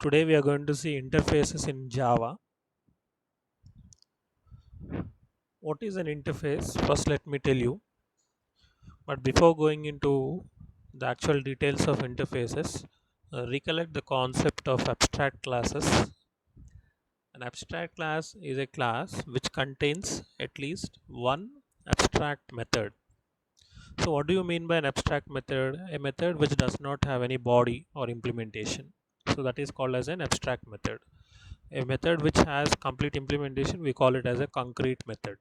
Today we are going to see interfaces in Java. What is an interface? First let me tell you. But before going into the actual details of interfaces, recollect the concept of abstract classes. An abstract class is a class which contains at least one abstract method. So what do you mean by an abstract method? A method which does not have any body or implementation. So that is called as an abstract method. A method which has complete implementation, we call it as a concrete method,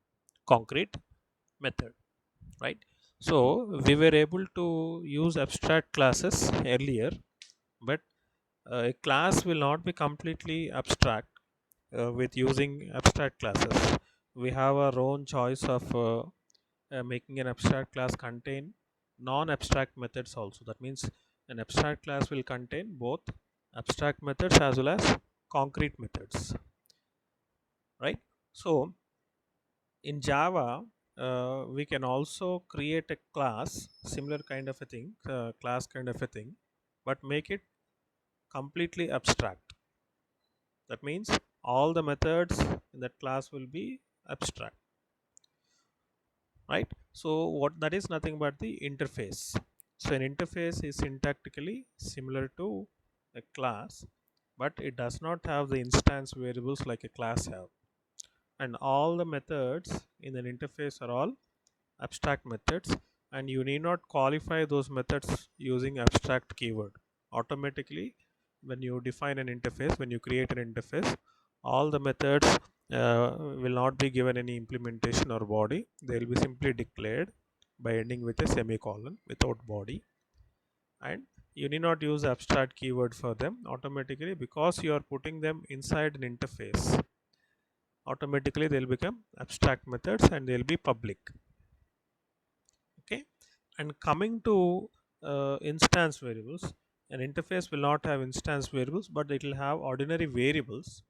right? So we were able to use abstract classes earlier, but a class will not be completely abstract with using abstract classes. We have our own choice of making an abstract class contain non-abstract methods also. That means an abstract class will contain both abstract methods as well as concrete methods, right? So in Java, we can also create a class, similar kind of a thing, class kind of a thing, but make it completely abstract. That means all the methods in that class will be abstract, right? So what that is nothing but the interface. So an interface is syntactically similar to a class, but it does not have the instance variables like a class have. And all the methods in an interface are all abstract methods, and you need not qualify those methods using abstract keyword. Automatically, when you define an interface, when you create an interface, all the methods will not be given any implementation or body. They will be simply declared by ending with a semicolon without body, and you need not use abstract keyword for them. Automatically, because you are putting them inside an interface, automatically they'll become abstract methods and they'll be public. Okay, and coming to instance variables, an interface will not have instance variables, but it will have ordinary variables,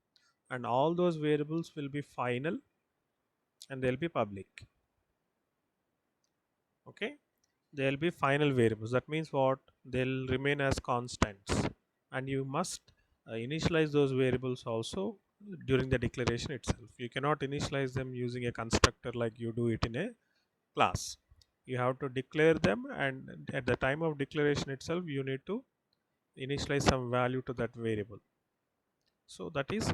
and all those variables will be final and they'll be public. Okay, they'll be final variables. That means what? They'll remain as constants, and you must initialize those variables also during the declaration itself. You cannot initialize them using a constructor like you do it in a class. You have to declare them, and at the time of declaration itself you need to initialize some value to that variable. So that is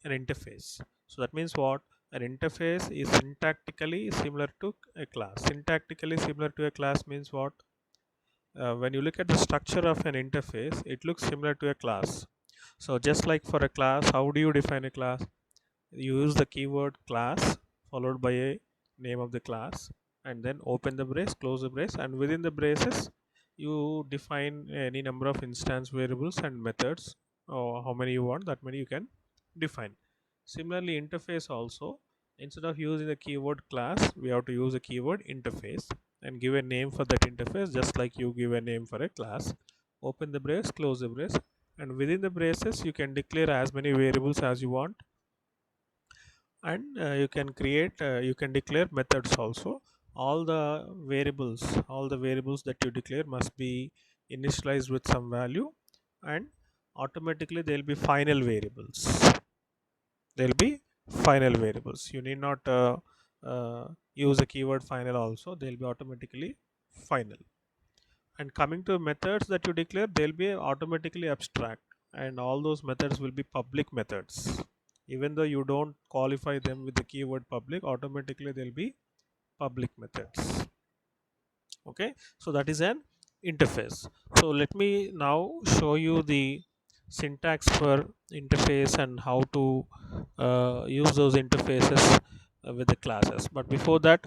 an interface. So that means what? An interface is syntactically similar to a class. Syntactically similar to a class means what? When you look at the structure of an interface, it looks similar to a class. So just like for a class, how do you define a class? You use the keyword class followed by a name of the class, and then open the brace, close the brace, and within the braces you define any number of instance variables and methods, or how many you want, that many you can define. Similarly, interface also, instead of using the keyword class, we have to use a keyword interface and give a name for that interface, just like you give a name for a class. Open the brace, close the brace, and within the braces you can declare as many variables as you want, and you can declare methods also. All the variables that you declare must be initialized with some value, and automatically they'll be final variables. You need not use a keyword final also. They'll be automatically final. And coming to methods that you declare, they'll be automatically abstract, and all those methods will be public methods. Even though you don't qualify them with the keyword public, automatically they'll be public methods. Okay, so that is an interface. So let me now show you the syntax for interface and how to use those interfaces with the classes. But before that,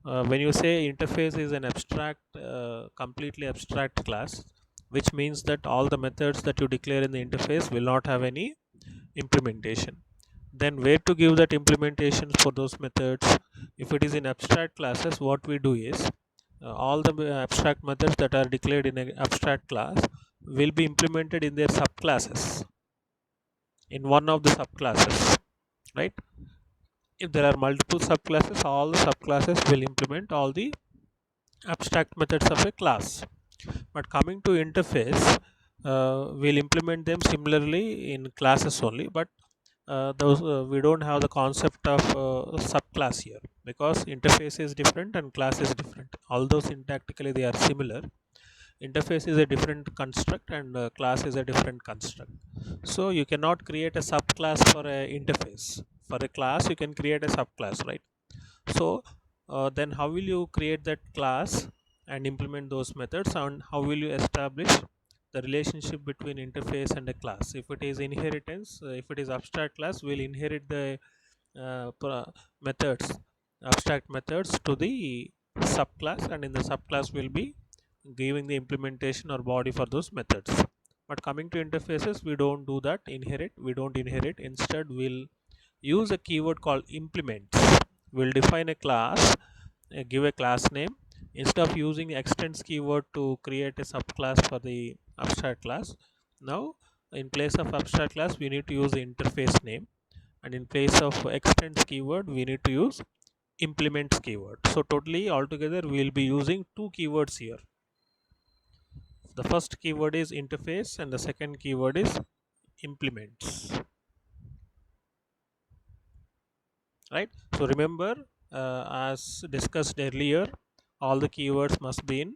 when you say interface is an abstract, completely abstract class, which means that all the methods that you declare in the interface will not have any implementation. Then where to give that implementation for those methods? If it is in abstract classes, what we do is all the abstract methods that are declared in an abstract class will be implemented in their subclasses, in one of the subclasses, right? If there are multiple subclasses, all the subclasses will implement all the abstract methods of a class. But coming to interface, we'll implement them similarly in classes only, but those we don't have the concept of subclass here, because interface is different and class is different. Although syntactically they are similar, interface is a different construct and class is a different construct. So you cannot create a subclass for a interface. For a class you can create a subclass, right? So then how will you create that class and implement those methods, and how will you establish the relationship between interface and a class? If it is inheritance, if it is abstract class, we'll inherit the methods, abstract methods to the subclass, and in the subclass will be giving the implementation or body for those methods. But coming to interfaces, we don't do that. We don't inherit. Instead, we'll use a keyword called implements. We'll define a class, give a class name. Instead of using extends keyword to create a subclass for the abstract class, now in place of abstract class we need to use the interface name, and in place of extends keyword we need to use implements keyword. So totally altogether we will be using two keywords here. The first keyword is interface and the second keyword is implements, right? So remember, as discussed earlier, all the keywords must be in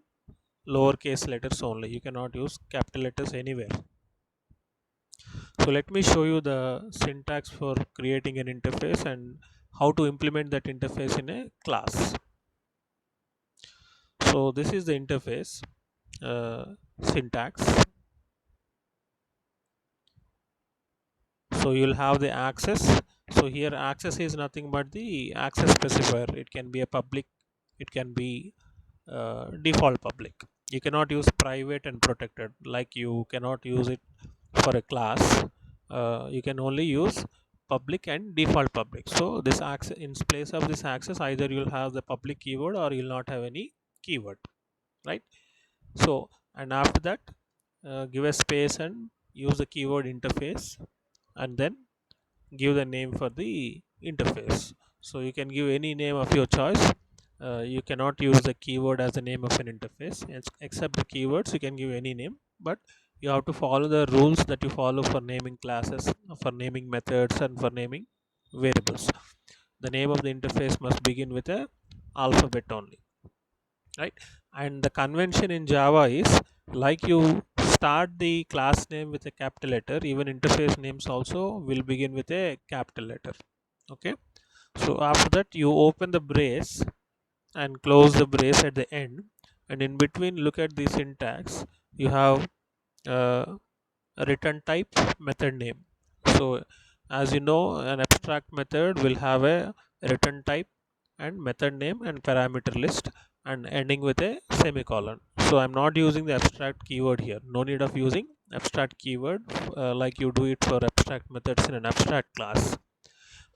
lowercase letters only. You cannot use capital letters anywhere. So let me show you the syntax for creating an interface and how to implement that interface in a class. So this is the interface syntax. So you'll have the access. So here access is nothing but the access specifier. It can be a public, it can be default public. You cannot use private and protected, like you cannot use it for a class. You can only use public and default public. So this access, in place of this access, either you'll have the public keyword or you'll not have any keyword, right? So, and after that, give a space and use the keyword interface, and then give the name for the interface. So you can give any name of your choice. You cannot use the keyword as the name of an interface. Except the keywords you can give any name, but you have to follow the rules that you follow for naming classes, for naming methods, and for naming variables. The name of the interface must begin with a alphabet only, right? And the convention in Java is, like you start the class name with a capital letter, even interface names also will begin with a capital letter. Okay, so after that you open the brace and close the brace at the end, and in between look at the syntax. You have uh, a return type, method name. So as you know, an abstract method will have a return type and method name and parameter list, and ending with a semicolon. So I'm not using the abstract keyword here. No need of using abstract keyword like you do it for abstract methods in an abstract class.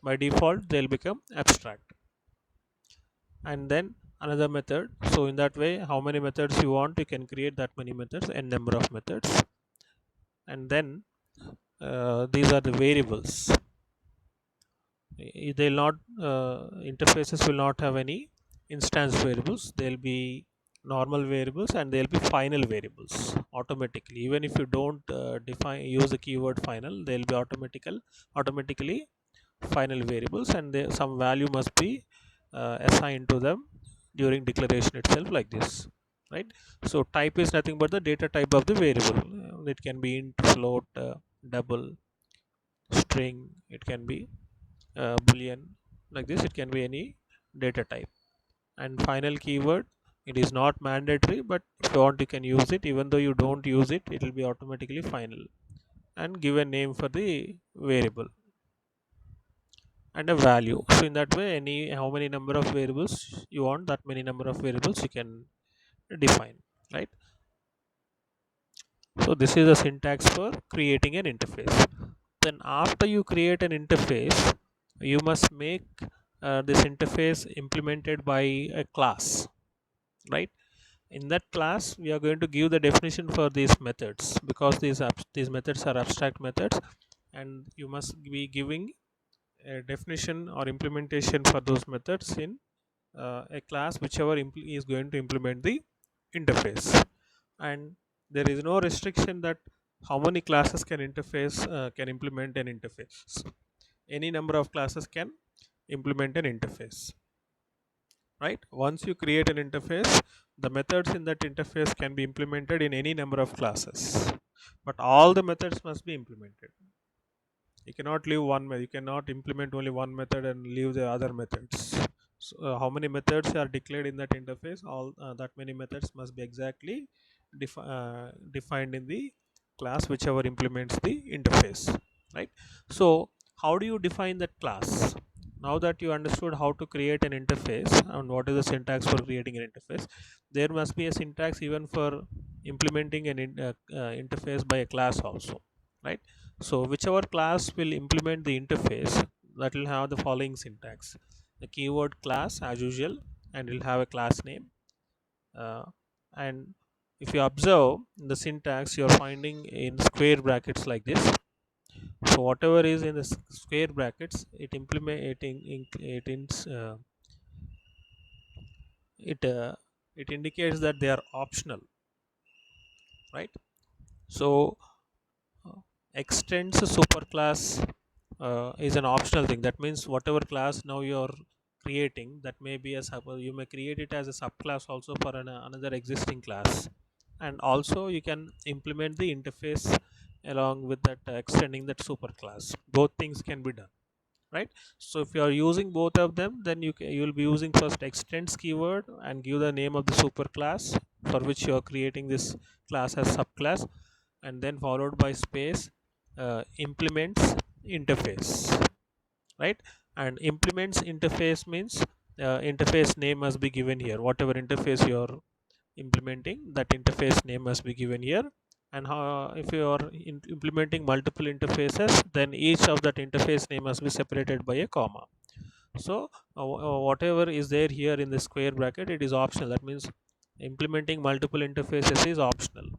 By default they'll become abstract. And then another method. So in that way, how many methods you want, you can create that many methods, n number of methods. And then these are the variables. They'll not interfaces will not have any instance variables. They'll be normal variables, and they'll be final variables automatically. Even if you don't define use the keyword final, they'll be automatically final variables, and some value must be assigned to them during declaration itself, like this, right? So type is nothing but the data type of the variable. It can be int, float, double, string. It can be boolean, like this. It can be any data type. And final keyword, it is not mandatory, but if you want you can use it. Even though you don't use it, it will be automatically final. And give a name for the variable and a value. So in that way, any how many number of variables you want, that many number of variables you can define, right? So this is the syntax for creating an interface. Then after you create an interface, you must make this interface implemented by a class, right? In that class we are going to give the definition for these methods, because these methods are abstract methods, and you must be giving a definition or implementation for those methods in a class whichever is going to implement the interface. And there is no restriction that how many classes can implement an interface? Any number of classes can implement an interface, right? Once you create an interface, the methods in that interface can be implemented in any number of classes, but all the methods must be implemented. You cannot leave you cannot implement only one method and leave the other methods. So, how many methods are declared in that interface, all that many methods must be exactly defined in the class whichever implements the interface, right? So how do you define that class? Now that you understood how to create an interface and what is the syntax for creating an interface, there must be a syntax even for implementing an interface by a class also, right? So whichever class will implement the interface, that will have the following syntax: the keyword class as usual, and will have a class name. And if you observe the syntax, you are finding in square brackets like this. So whatever is in the square brackets, it implement it it it indicates that they are optional, right? So uh, extends superclass is an optional thing. That means whatever class now you're creating, that may be a you may create it as a subclass also for another existing class, and also you can implement the interface along with that, extending that superclass. Both things can be done, right? So if you are using both of them, then you will be using first extends keyword and give the name of the superclass for which you are creating this class as subclass, and then followed by space, implements interface, right? And implements interface means interface name must be given here. Whatever interface you are implementing, that interface name must be given here. And if you are implementing multiple interfaces, then each of that interface name must be separated by a comma. So whatever is there here in the square bracket, it is optional. That means implementing multiple interfaces is optional,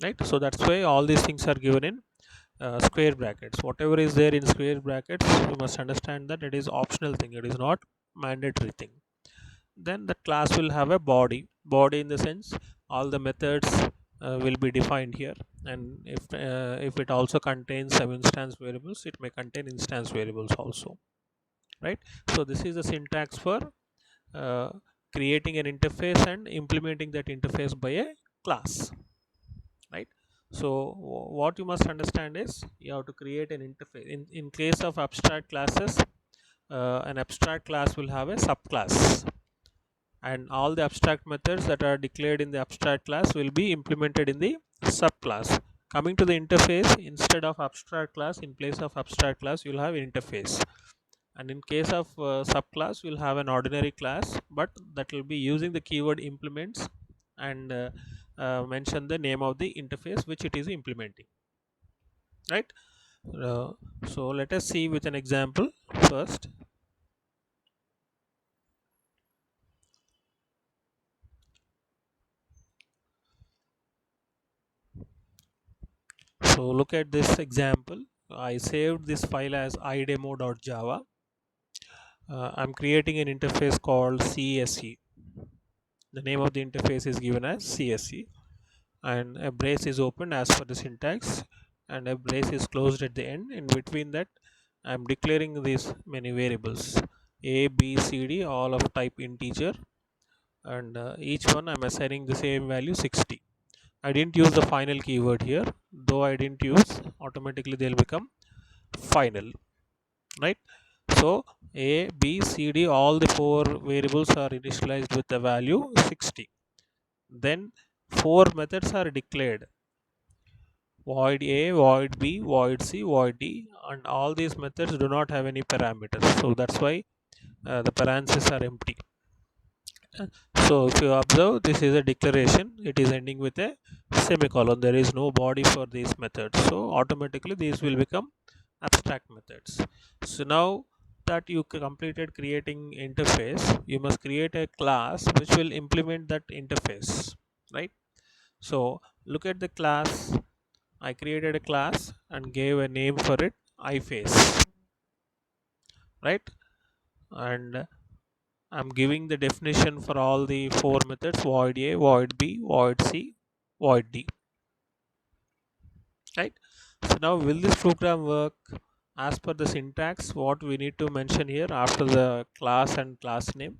right? So that's why all these things are given in square brackets. Whatever is there in square brackets, you must understand that it is optional thing, it is not mandatory thing. Then the class will have a body in the sense all the methods will be defined here, and if it also contains some instance variables, it may contain instance variables also, right? So this is the syntax for uh, creating an interface and implementing that interface by a class, right? So what you must understand is you have to create an interface. In case of abstract classes, an abstract class will have a subclass, and all the abstract methods that are declared in the abstract class will be implemented in the subclass. Coming to the interface, instead of abstract class, in place of abstract class, you will have interface. And in case of subclass, you'll have an ordinary class, but that will be using the keyword implements, and mention the name of the interface which it is implementing, right? uh, so let us see with an example first. So look at this example. I saved this file as idemo.java. I'm creating an interface called CSE. The name of the interface is given as CSE, and a brace is opened as per the syntax, and a brace is closed at the end. In between that, I'm declaring these many variables a, b, c, d, all of type integer, and each one I'm assigning the same value 60. I didn't use the final keyword here, though I didn't use, automatically they'll become final, right? So a, b, c, d, all the four variables are initialized with the value 60. Then four methods are declared: void a, void b, void c, void d, and all these methods do not have any parameters, so that's why the parentheses are empty. So if you observe, this is a declaration, it is ending with a semicolon, there is no body for these methods, so automatically these will become abstract methods. So now that you completed creating interface, you must create a class which will implement that interface, right? So look at the class. I created a class and gave a name for it, iFace, right? And I'm giving the definition for all the four methods: void a, void b, void c, void d. right? So now will this program work? As per the syntax, what we need to mention here after the class and class name,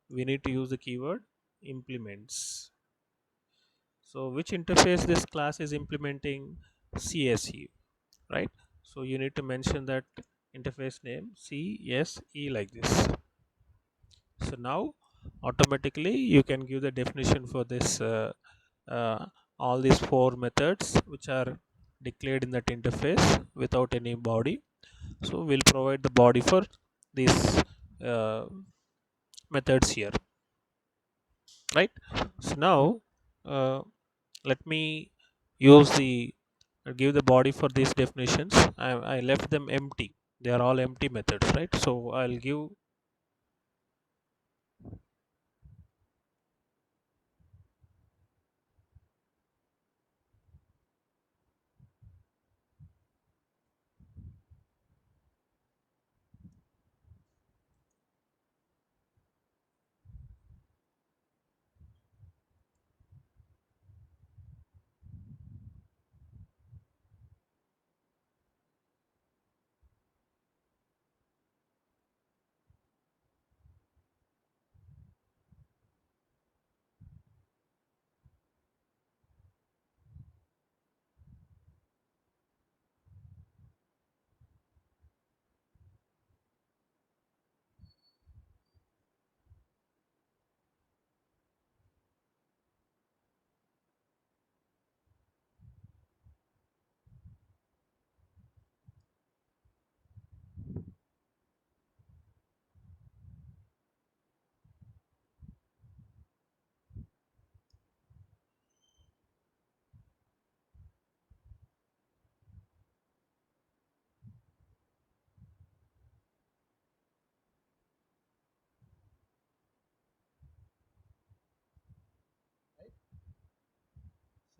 we need to use the keyword implements. So which interface this class is implementing? CSE, right? So you need to mention that interface name CSE like this. So now automatically you can give the definition for this uh, all these four methods which are declared in that interface without any body. So we'll provide the body for these uh, methods here, right? So now uh, let me use the give the body for these definitions. I left them empty, they are all empty methods, right? So I'll give.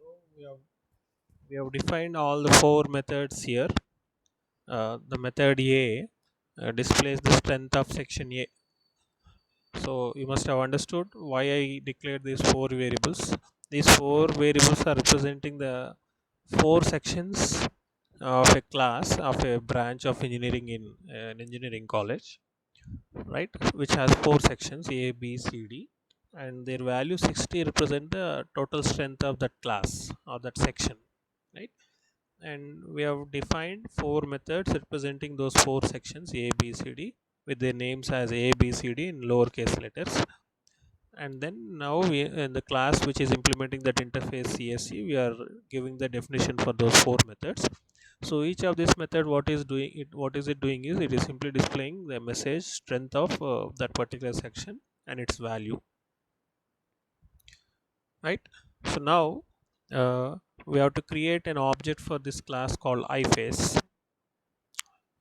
So we have defined all the four methods here. The method A displays the strength of section A. So you must have understood why I declared these four variables. These four variables are representing the four sections of a class of a branch of engineering in an engineering college, right? Which has four sections A, B, C, D, and their value 60 represent the total strength of that class or that section, right? And we have defined four methods representing those four sections A, B, C, D with their names as A, B, C, D in lowercase letters. And then now we in the class which is implementing that interface CSE, we are giving the definition for those four methods. So each of this method, what is it doing is it is simply displaying the message strength of that particular section and its value, right? So now we have to create an object for this class called iFace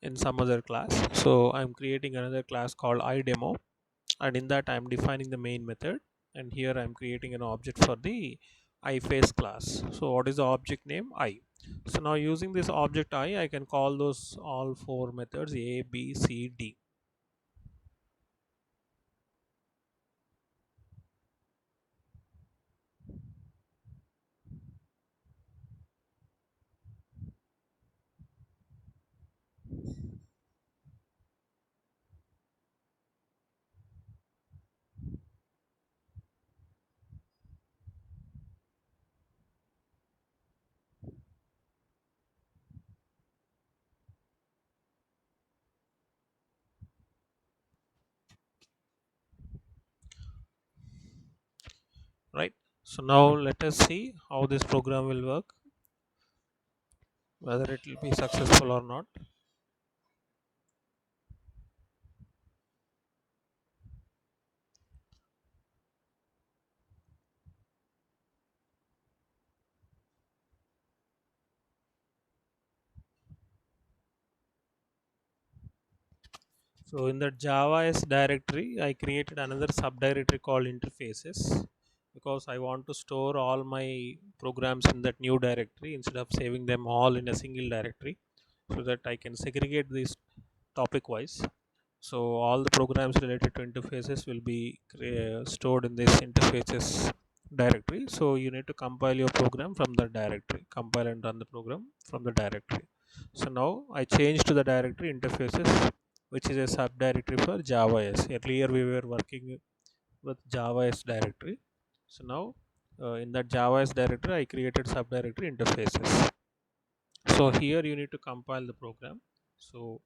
in some other class. So I'm creating another class called iDemo, and in that I'm defining the main method, and here I'm creating an object for the iFace class. So what is the object name? I. So now using this object I can call those all four methods A, B, C, D, right? So now let us see how this program will work, whether it will be successful or not. So in the Java.s directory, I created another subdirectory called interfaces because I want to store all my programs in that new directory instead of saving them all in a single directory, so that I can segregate these topic wise. So all the programs related to interfaces will be stored in this interfaces directory. So you need to compile your program from the directory, compile and run the program from the directory. So now I changed to the directory interfaces, which is a subdirectory for Java.s. Earlier we were working with Java.s directory. So now in that Java.s directory I created subdirectory interfaces. So here you need to compile the program. So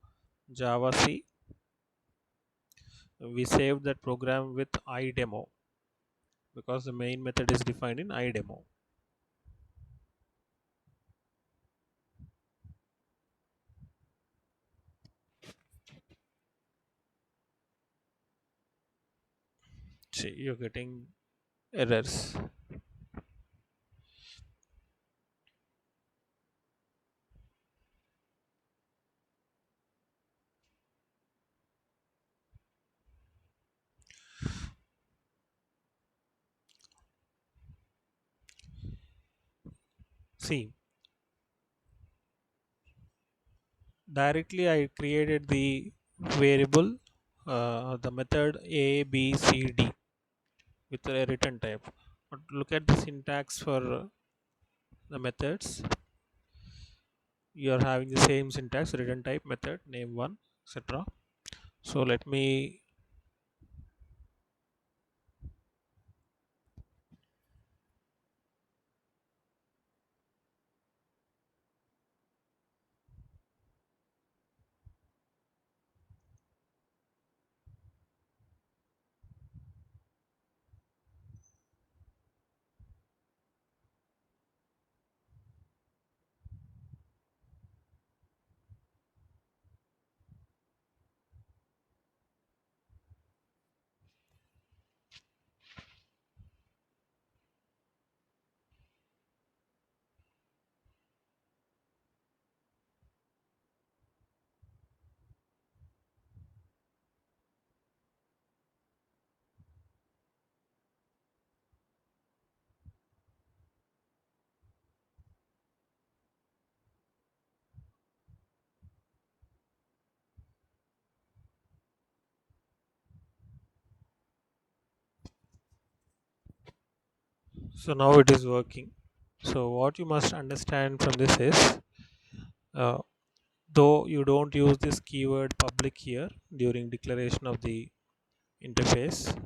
Java C, we saved that program with idemo because the main method is defined in idemo. See, you're getting errors. See, directly I created the variable, the method a b c d with a return type. But look at the syntax for the methods. You are having the same syntax: return type, method, name one, etc. So let me, so now it is working. So what you must understand from this is, uh, though you don't use this keyword public here during declaration of the interface,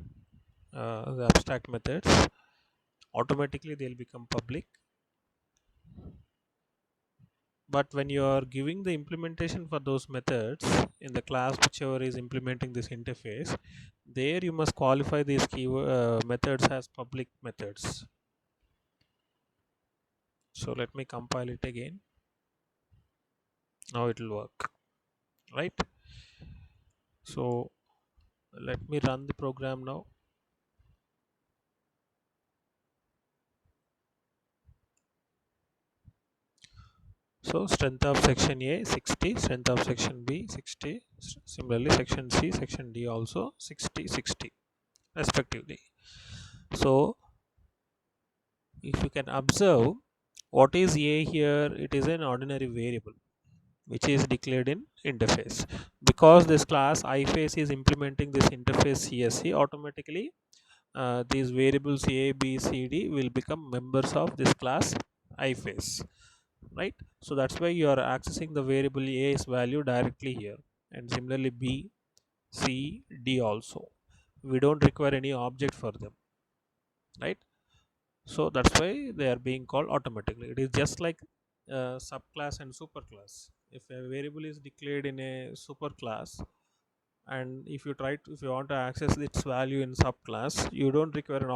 the abstract methods, automatically they'll become public. But when you are giving the implementation for those methods in the class whichever is implementing this interface, there you must qualify these keyword methods as public methods. So let me compile it again. Now it will work, right? So let me run the program now. So strength of section A 60, strength of section B 60, similarly section C, section D also 60, 60 respectively. So if you can observe, what is A here, it is an ordinary variable which is declared in interface. Because this class iFace is implementing this interface CSC, automatically these variables A, B, C, D will become members of this class iFace, right? So that's why you are accessing the variable A's value directly here, and similarly B, C, D also. We don't require any object for them, right? So that's why they are being called automatically. It is just like subclass and superclass. If a variable is declared in a superclass, and if you want to access its value in subclass, you don't require an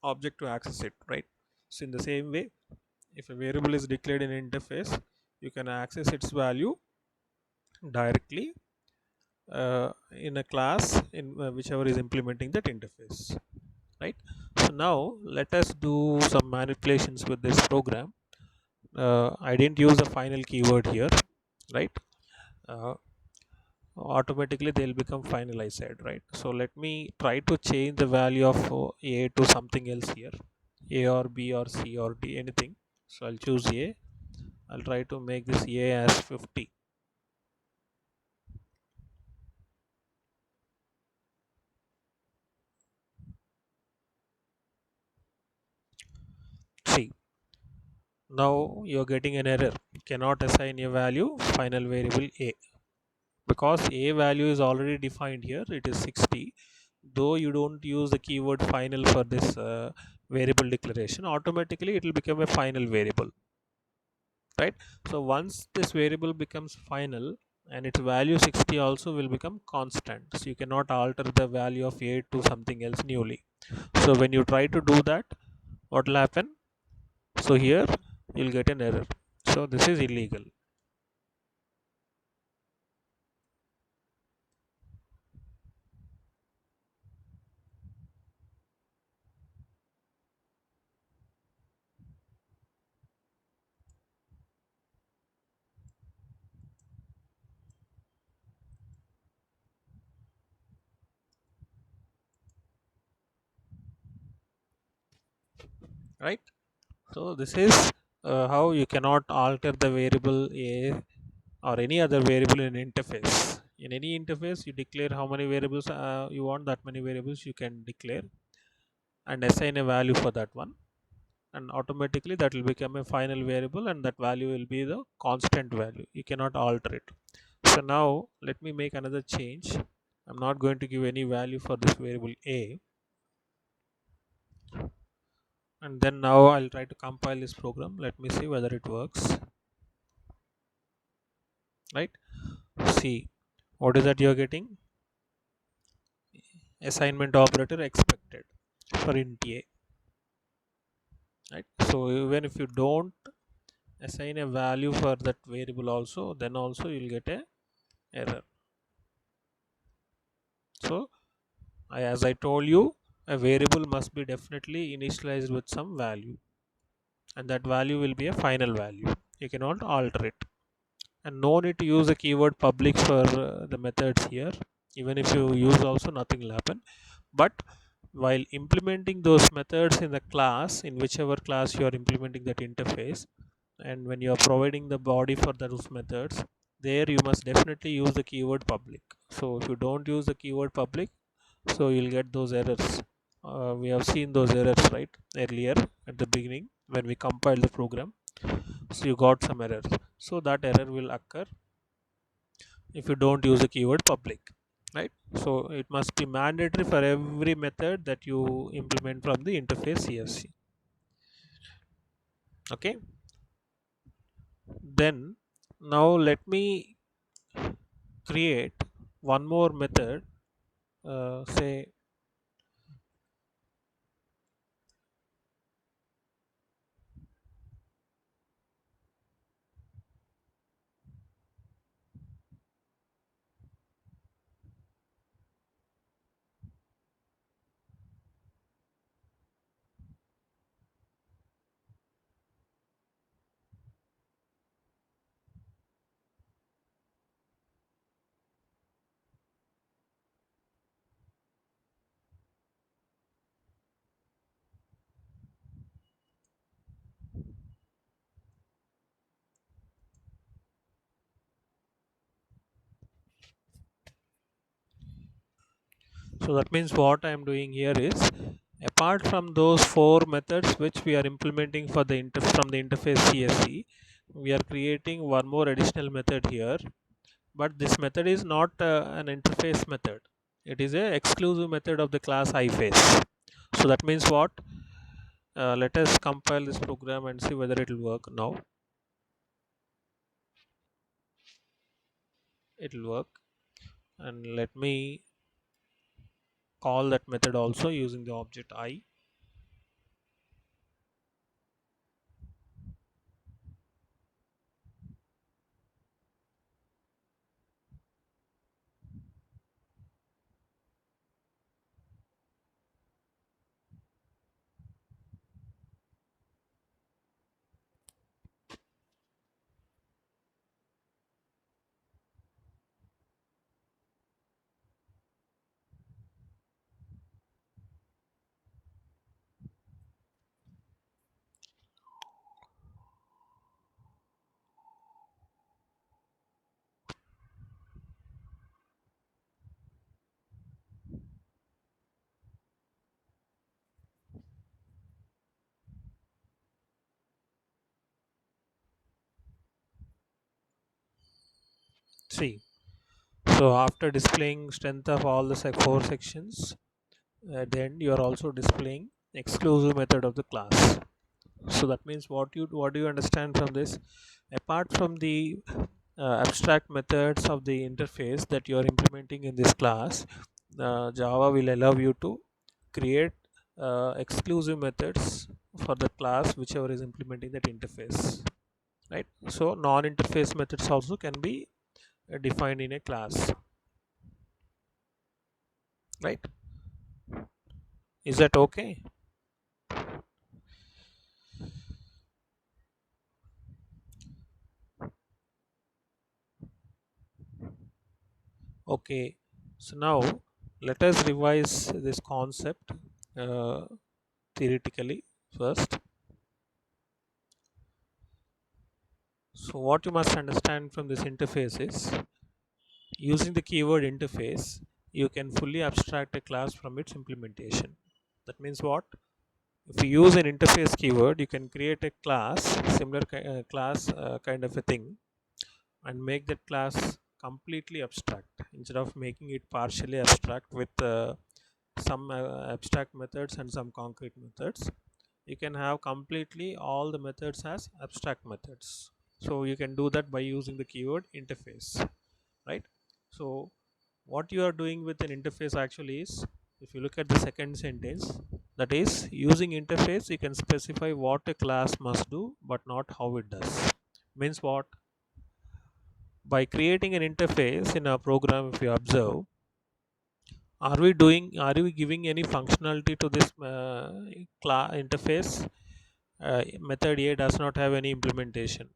object to access it, right? So in the same way, if a variable is declared in interface, you can access its value directly in a class in whichever is implementing that interface, right? So now let us do some manipulations with this program. I didn't use the final keyword here, right? uh, Automatically they'll become final, I said, right? So let me try to change the value of A to something else here, A or B or C or D, anything. So I'll choose A. I'll try to make this A as 50. Now you're getting an error, cannot assign a value final variable a, because a value is already defined here, it is 60. Though you don't use the keyword final for this variable declaration, automatically it will become a final variable, right? So once this variable becomes final and its value 60 also will become constant, so you cannot alter the value of a to something else newly. So when you try to do that, what will happen? So here you'll get an error, so this is illegal, right? So this is how you cannot alter the variable a or any other variable in interface. In any interface, you declare how many variables you want, that many variables you can declare and assign a value for that one, and automatically that will become a final variable and that value will be the constant value, you cannot alter it. So now let me make another change. I'm not going to give any value for this variable a, and then now I'll try to compile this program. Let me see whether it works, right? See, what is that you're getting? Assignment operator expected for int a, right? So even if you don't assign a value for that variable also, then also you'll get a error. So as I told you, a variable must be definitely initialized with some value, and that value will be a final value, you cannot alter it. And no need to use a keyword public for the methods here. Even if you use also, nothing will happen. But while implementing those methods in the class, in whichever class you are implementing that interface, and when you are providing the body for those methods, there you must definitely use the keyword public. So if you don't use the keyword public, so you'll get those errors. We have seen those errors, right, earlier at the beginning when we compiled the program. So you got some errors, so that error will occur if you don't use the keyword public, right? So it must be mandatory for every method that you implement from the interface CSC. Okay, then now let me create one more method, say. So that means what I am doing here is, apart from those four methods which we are implementing for the from the interface CSC, we are creating one more additional method here. But this method is not an interface method, it is a exclusive method of the class iFace. So that means what? Let us compile this program and see whether it will work. Now it will work, and let me call that method also using the object I. See, so after displaying strength of all the four sections, at the end you are also displaying exclusive method of the class. So that means what do you understand from this? Apart from the abstract methods of the interface that you are implementing in this class, Java will allow you to create exclusive methods for the class whichever is implementing that interface, right? So non-interface methods also can be defined in a class, right? Is that okay? Okay, so now let us revise this concept uh, theoretically first. So what you must understand from this interface is, using the keyword interface, you can fully abstract a class from its implementation. That means what? If you use an interface keyword, you can create a class, similar class kind of a thing, and make that class completely abstract instead of making it partially abstract with some abstract methods and some concrete methods. You can have completely all the methods as abstract methods. So you can do that by using the keyword interface, right? So what you are doing with an interface actually is, if you look at the second sentence, that is, using interface you can specify what a class must do but not how it does. Means what? By creating an interface in our program, if you observe, are we giving any functionality to this class interface? Method A does not have any implementation,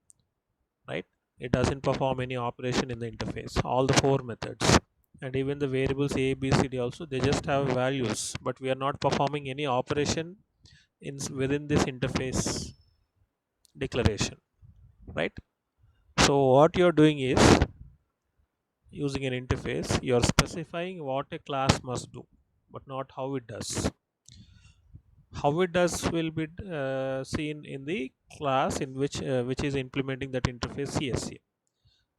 right? It doesn't perform any operation in the interface, all the four methods, and even the variables a, b, c, d also, they just have values, but we are not performing any operation in within this interface declaration, right? So what you're doing is, using an interface, you're specifying what a class must do but not how it does. How it does will be seen in the class in which is implementing that interface, CSC.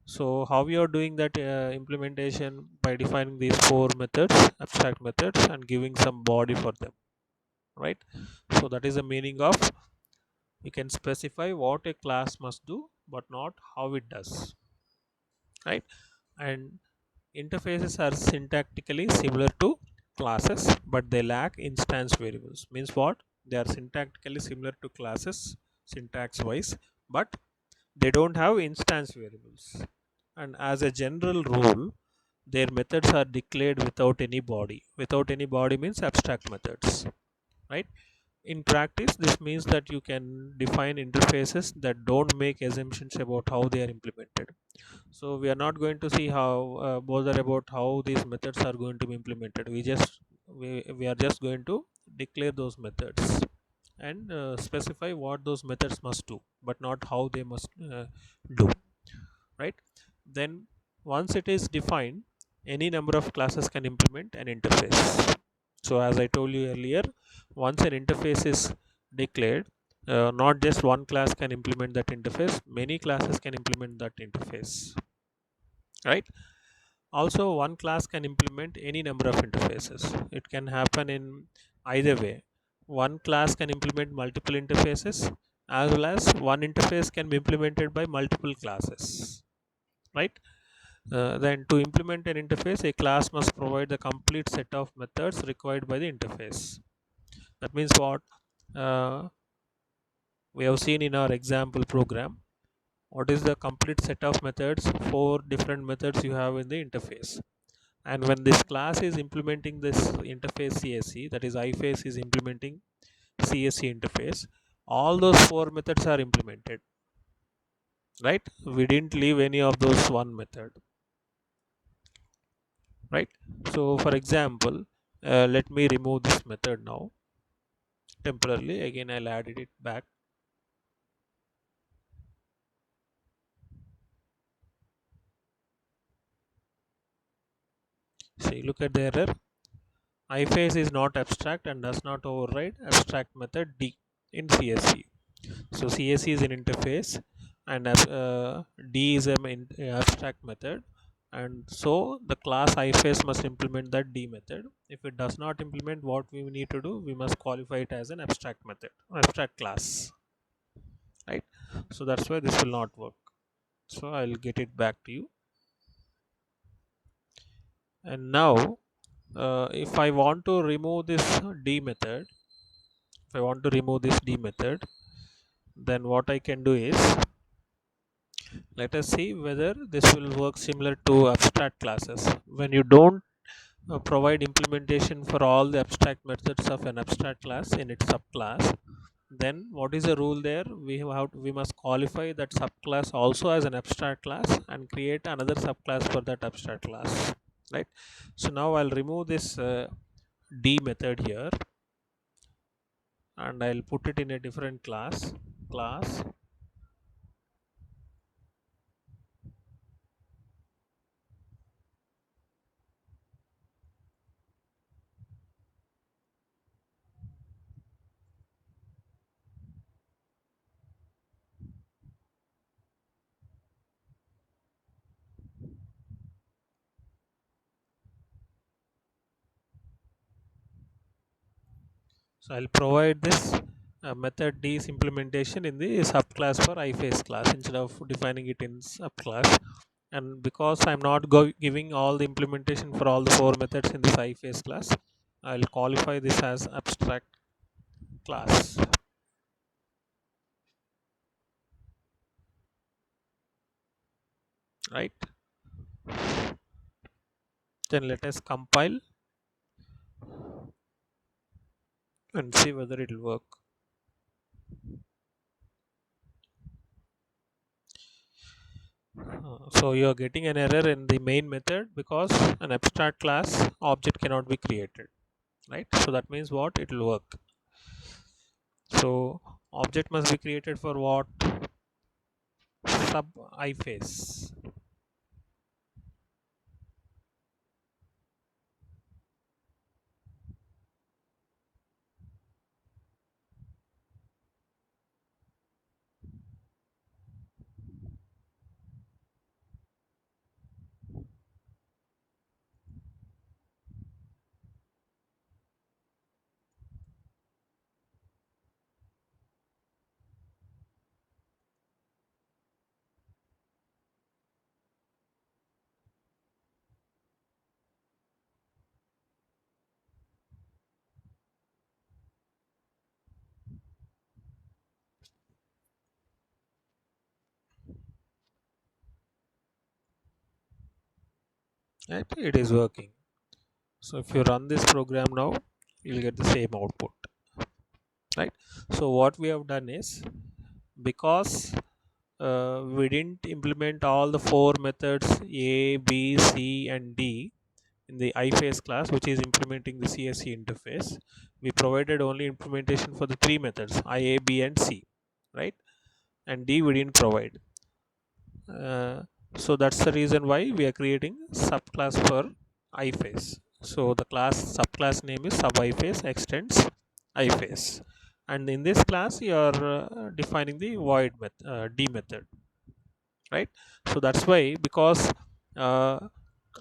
So how we are doing that implementation? By defining these four methods, abstract methods, and giving some body for them, right? So that is the meaning of, you can specify what a class must do but not how it does, right? And interfaces are syntactically similar to classes, but they lack instance variables. Means what? They are syntactically similar to classes syntax wise, but they don't have instance variables. And as a general rule, their methods are declared without any body. Without any body means abstract methods, right? In practice, this means that you can define interfaces that don't make assumptions about how they are implemented. So we are not going to see how bother about how these methods are going to be implemented. We are just going to declare those methods and specify what those methods must do but not how they must do, right? Then once it is defined, any number of classes can implement an interface. So as I told you earlier, once an interface is declared, not just one class can implement that interface, many classes can implement that interface, right? Also, one class can implement any number of interfaces. It can happen in either way. One class can implement multiple interfaces, as well as one interface can be implemented by multiple classes, right? Then to implement an interface, a class must provide the complete set of methods required by the interface. That means what? uh, we have seen in our example program, what is the complete set of methods? Four different methods you have in the interface. And when this class is implementing this interface CSC, that is iFace is implementing CSC interface, all those four methods are implemented, right? We didn't leave any of those one method, right? So for example, let me remove this method now temporarily. Again, I'll add it back. See, look at the error. iFace is not abstract and does not override abstract method D in CSC. So CSC is an interface, and D is an abstract method. and so the class iFace must implement that D method. If it does not implement, what we need to do, we must qualify it as an abstract method, abstract class, right? So that's why this will not work. So I'll get it back to you. And now if I want to remove this D method, if I want to remove this D method, then what I can do is, let us see whether this will work similar to abstract classes. When you don't provide implementation for all the abstract methods of an abstract class in its subclass, then what is the rule there? We must qualify that subclass also as an abstract class and create another subclass for that abstract class, right? So now I'll remove this D method here, and I'll put it in a different class. So I'll provide this method D's implementation in the subclass for iFace class instead of defining it in subclass. And because I'm not giving all the implementation for all the 4 methods in this iFace class, I'll qualify this as abstract class, right? Then let us compile and see whether it will work. So you are getting an error in the main method because an abstract class object cannot be created, right? So that means what? It will work. So object must be created for what? Sub iFace. Right? It is working. So if you run this program now, you'll get the same output, right? So what we have done is, because we didn't implement all the 4 methods A, B, C and D in the iFace class, which is implementing the CSC interface, we provided only implementation for the 3 methods I, A, B and C, right? And D we didn't provide. So that's the reason why we are creating subclass for iFace. So the subclass name is sub iFace extends iFace, and in this class you are defining the void D method, right? So that's why, because uh,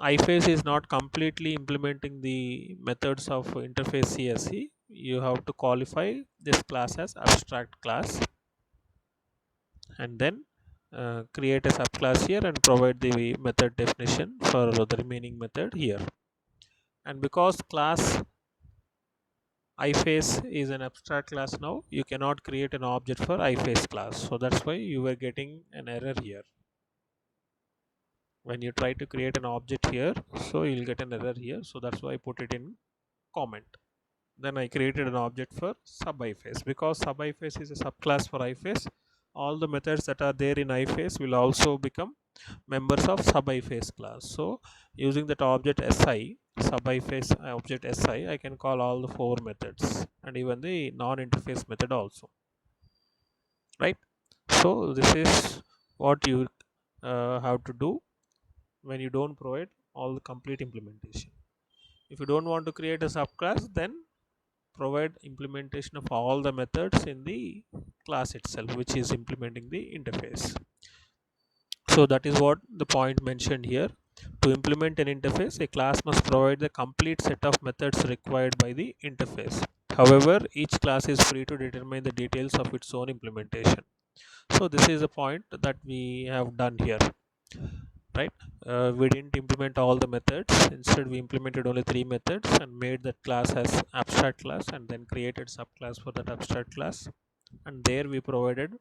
iFace is not completely implementing the methods of interface CSC, you have to qualify this class as abstract class, and then create a subclass here and provide the method definition for the remaining method here. And because class iFace is an abstract class now, you cannot create an object for iFace class. So that's why you were getting an error here. When you try to create an object here, so you'll get an error here. So that's why I put it in comment. Then I created an object for sub iFace. Because sub iFace is a subclass for iFace, all the methods that are there in iFace will also become members of sub iFace class. So using that object si, sub iFace object si, I can call all the 4 methods and even the non-interface method also, right? So this is what you have to do when you don't provide all the complete implementation. If you don't want to create a subclass, then provide implementation of all the methods in the class itself, which is implementing the interface. So that is what the point mentioned here. To implement an interface, a class must provide the complete set of methods required by the interface. However, each class is free to determine the details of its own implementation. So this is a point that we have done here, right? We didn't implement all the methods. Instead, we implemented only 3 methods and made that class as abstract class, and then created subclass for that abstract class. And there we provided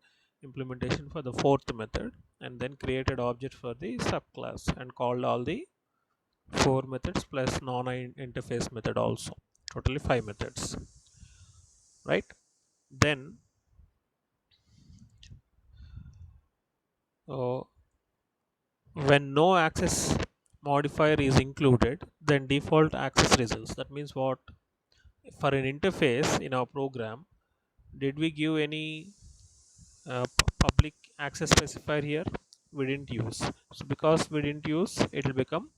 implementation for the fourth method, and then created object for the subclass and called all the 4 methods plus non-interface method also. Totally 5 methods, right? Then uh, when no access modifier is included, then default access results. That means what? For an interface in our program, did we give any public access specifier here? We didn't use. So because we didn't use, it will become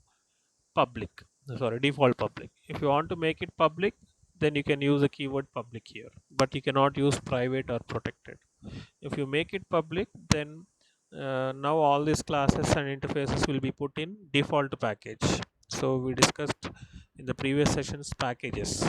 public. Sorry, default public. If you want to make it public, then you can use the keyword public here, but you cannot use private or protected. If you make it public, then now all these classes and interfaces will be put in default package. So we discussed in the previous sessions packages.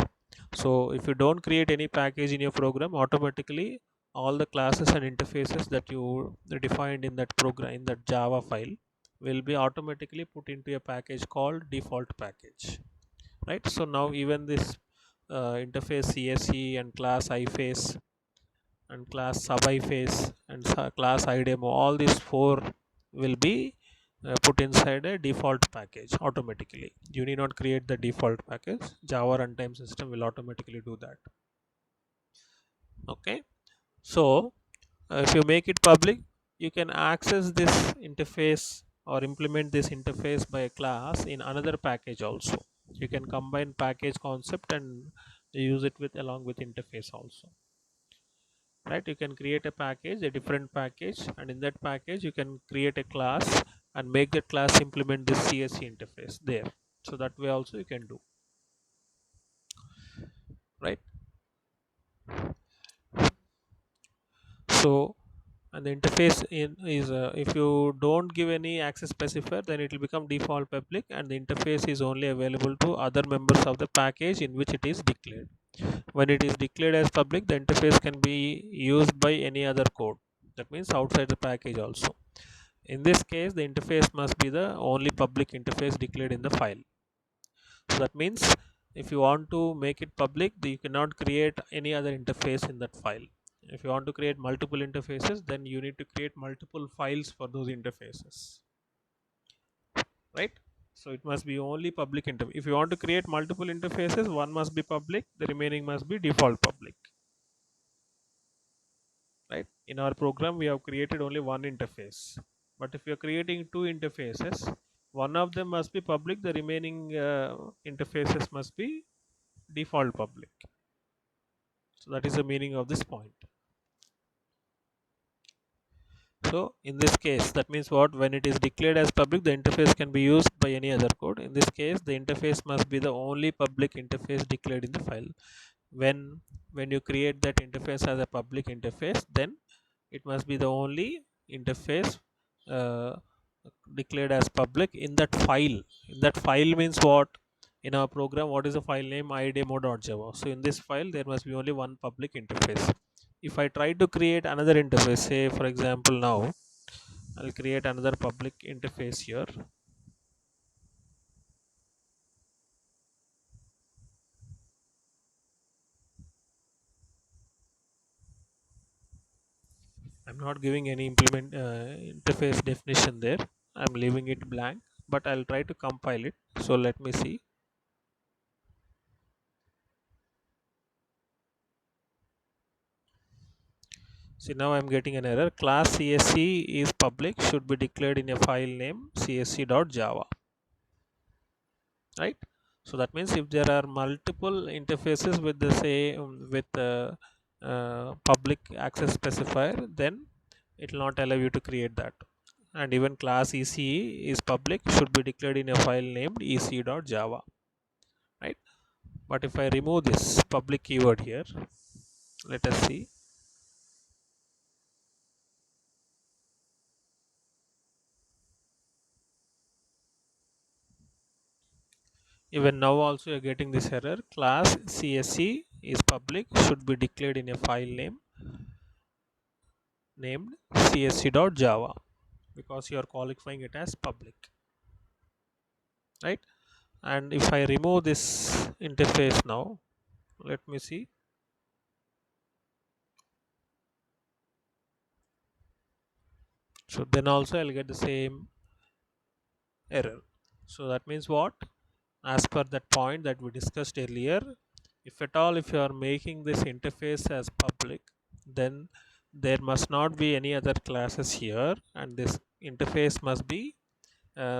So if you don't create any package in your program, automatically all the classes and interfaces that you defined in that program, in that Java file, will be automatically put into a package called default package, right? So now even this interface CSE and class iFace and class sub iFace and class iDemo, all these 4 will be put inside a default package automatically. You need not create the default package. Java runtime system will automatically do that. Okay, so if you make it public, you can access this interface or implement this interface by a class in another package also. You can combine package concept and use it with along with interface also, right? You can create a package, a different package, and in that package you can create a class and make that class implement this CSC interface there. So that way also you can do, right? So, and the interface is if you don't give any access specifier, then it will become default public, and the interface is only available to other members of the package in which it is declared. When it is declared as public, the interface can be used by any other code, that means outside the package also. In this case, the interface must be the only public interface declared in the file. So that means if you want to make it public, you cannot create any other interface in that file. If you want to create multiple interfaces, then you need to create multiple files for those interfaces, right? So it must be only public interface. If you want to create multiple interfaces, one must be public, the remaining must be default public, right? In our program, we have created only one interface, but if you're creating 2 interfaces, one of them must be public, the remaining interfaces must be default public. So that is the meaning of this point. So in this case, that means what? When it is declared as public, the interface can be used by any other code. In this case, the interface must be the only public interface declared in the file. When you create that interface as a public interface, then it must be the only interface uh, declared as public in that file. In that file means what? In our program, what is the file name? idemo.java. So in this file, there must be only one public interface. If I try to create another interface, say for example now I'll create another public interface here. I'm not giving any implement interface definition there. I'm leaving it blank, but I'll try to compile it. So let me see. See, now I'm getting an error. Class CSC is public, should be declared in a file name csc.java, right? So that means if there are multiple interfaces with the same with public access specifier, then it will not allow you to create that. And even class ECE is public, should be declared in a file named ec.java, right? But if I remove this public keyword here, let us see. Even now also you're getting this error. Class CSC is public, should be declared in a file name named csc.java, because you are qualifying it as public, right? And if I remove this interface now, let me see. So then also I'll get the same error. So that means what? As per that point that we discussed earlier, if at all if you are making this interface as public, then there must not be any other classes here, and this interface must be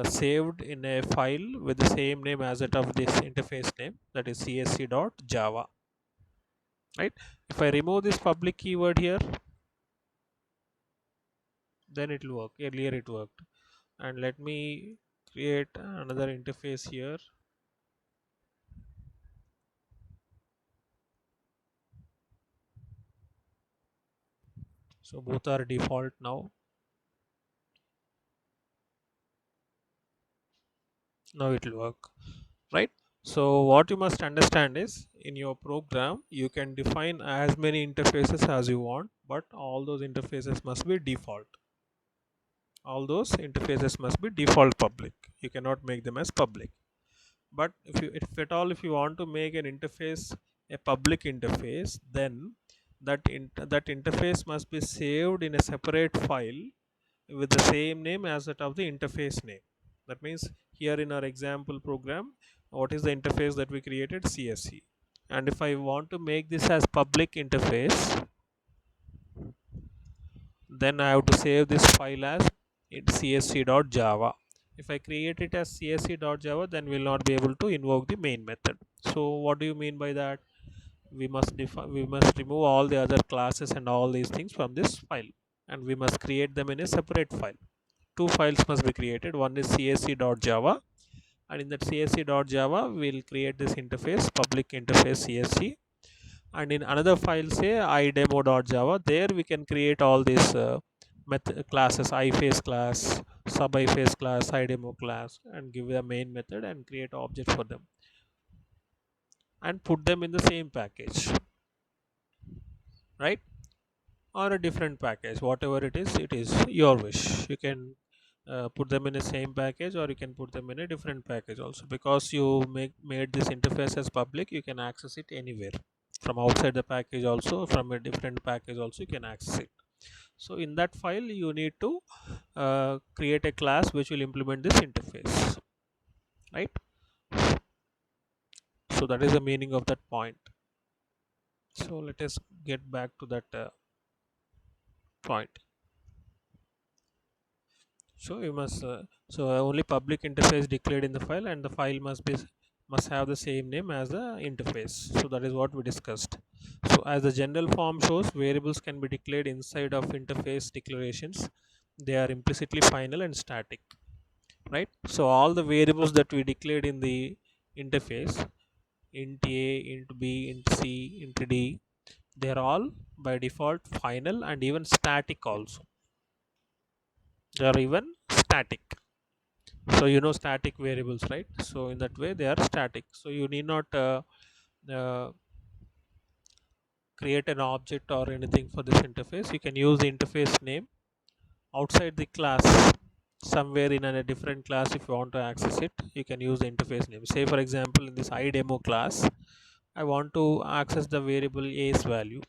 saved in a file with the same name as that of this interface name, that is csc.java, right? If I remove this public keyword here, then it will work. Earlier it worked. And let me create another interface here. So both are default now. Now it will work, right? So what you must understand is, in your program you can define as many interfaces as you want, but all those interfaces must be default. All those interfaces must be default public. You cannot make them as public. But if at all if you want to make an interface a public interface, then that interface must be saved in a separate file with the same name as that of the interface name. That means here in our example program, what is the interface that we created? CSC. And if I want to make this as public interface, then I have to save this file as csc.java. If I create it as csc.java, then we'll not be able to invoke the main method. So what do you mean by that? We must remove all the other classes and all these things from this file, and we must create them in a separate file. Two files must be created. One is csc.java, and in that csc.java we'll create this interface, public interface csc, and in another file say idemo.java, there we can create all these classes, iface class, sub iface class, idemo class, and give the main method and create object for them and put them in the same package, right? Or a different package, whatever it is your wish. You can put them in the same package, or you can put them in a different package also, because you made this interface as public. You can access it anywhere from outside the package, also from a different package also you can access it. So in that file you need to create a class which will implement this interface, right? So that is the meaning of that point. So let us get back to that point. So you must only public interface declared in the file, and the file must have the same name as the interface. So that is what we discussed. So as the general form shows, variables can be declared inside of interface declarations. They are implicitly final and static, right? So all the variables that we declared in the interface, int a, int b, int c, int d, they are all by default final and even static also. They are even static. So you know static variables, right? So in that way they are static. So you need not uh, create an object or anything for this interface. You can use the interface name outside the class, somewhere in a different class. If you want to access it, you can use the interface name. Say for example, in this idemo class, I want to access the variable a's value,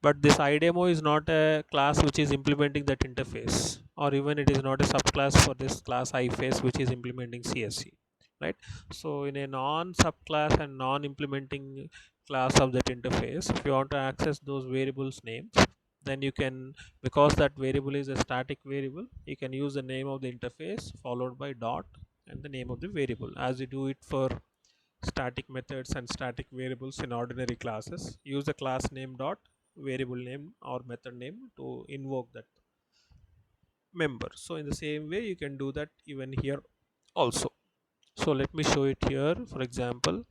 but this idemo is not a class which is implementing that interface, or even it is not a subclass for this class iface which is implementing csc, right? So in a non subclass and non implementing class of that interface, if you want to access those variables names, then you can, because that variable is a static variable, you can use the name of the interface followed by dot and the name of the variable, as you do it for static methods and static variables in ordinary classes. Use the class name dot variable name or method name to invoke that member. So in the same way you can do that even here also. So let me show it here. For example,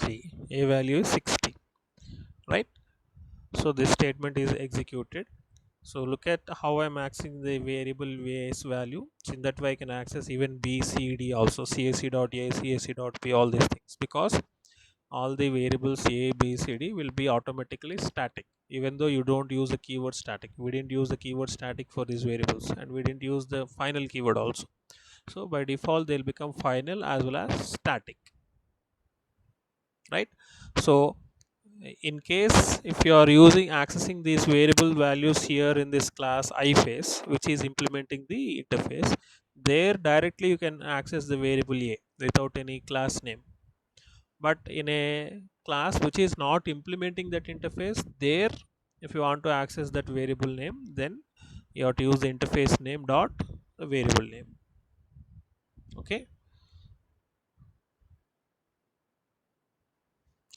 60, a value is 60, right? So this statement is executed. So look at how I'm accessing the variable base value. So in that way I can access even b, c, d also, cac.a, cac.b, all these things, because all the variables a, b, c, d will be automatically static, even though you don't use the keyword static. We didn't use the keyword static for these variables, and we didn't use the final keyword also. So by default they'll become final as well as static, right? So in case if you are using accessing these variable values here in this class iFace, which is implementing the interface, there directly you can access the variable a without any class name. But in a class which is not implementing that interface, there if you want to access that variable name, then you have to use the interface name dot the variable name. Okay,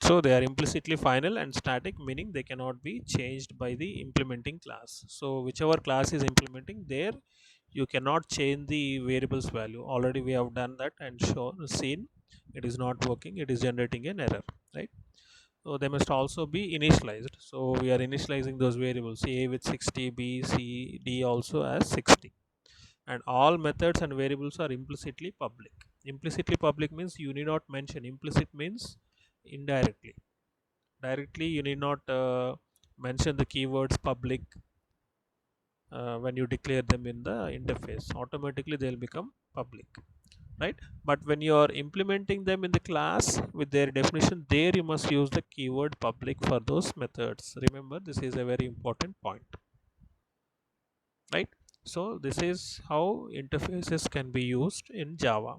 so they are implicitly final and static, meaning they cannot be changed by the implementing class. So whichever class is implementing, there you cannot change the variables value. Already we have done that and seen it is not working, it is generating an error, right? So they must also be initialized. So we are initializing those variables, a with 60, b, c, d also as 60, and all methods and variables are implicitly public. Implicitly public means you need not mention. Implicit means indirectly. Directly you need not mention the keywords public when you declare them in the interface. Automatically they'll become public, right? But when you are implementing them in the class with their definition, there you must use the keyword public for those methods. Remember, this is a very important point, right? So this is how interfaces can be used in Java.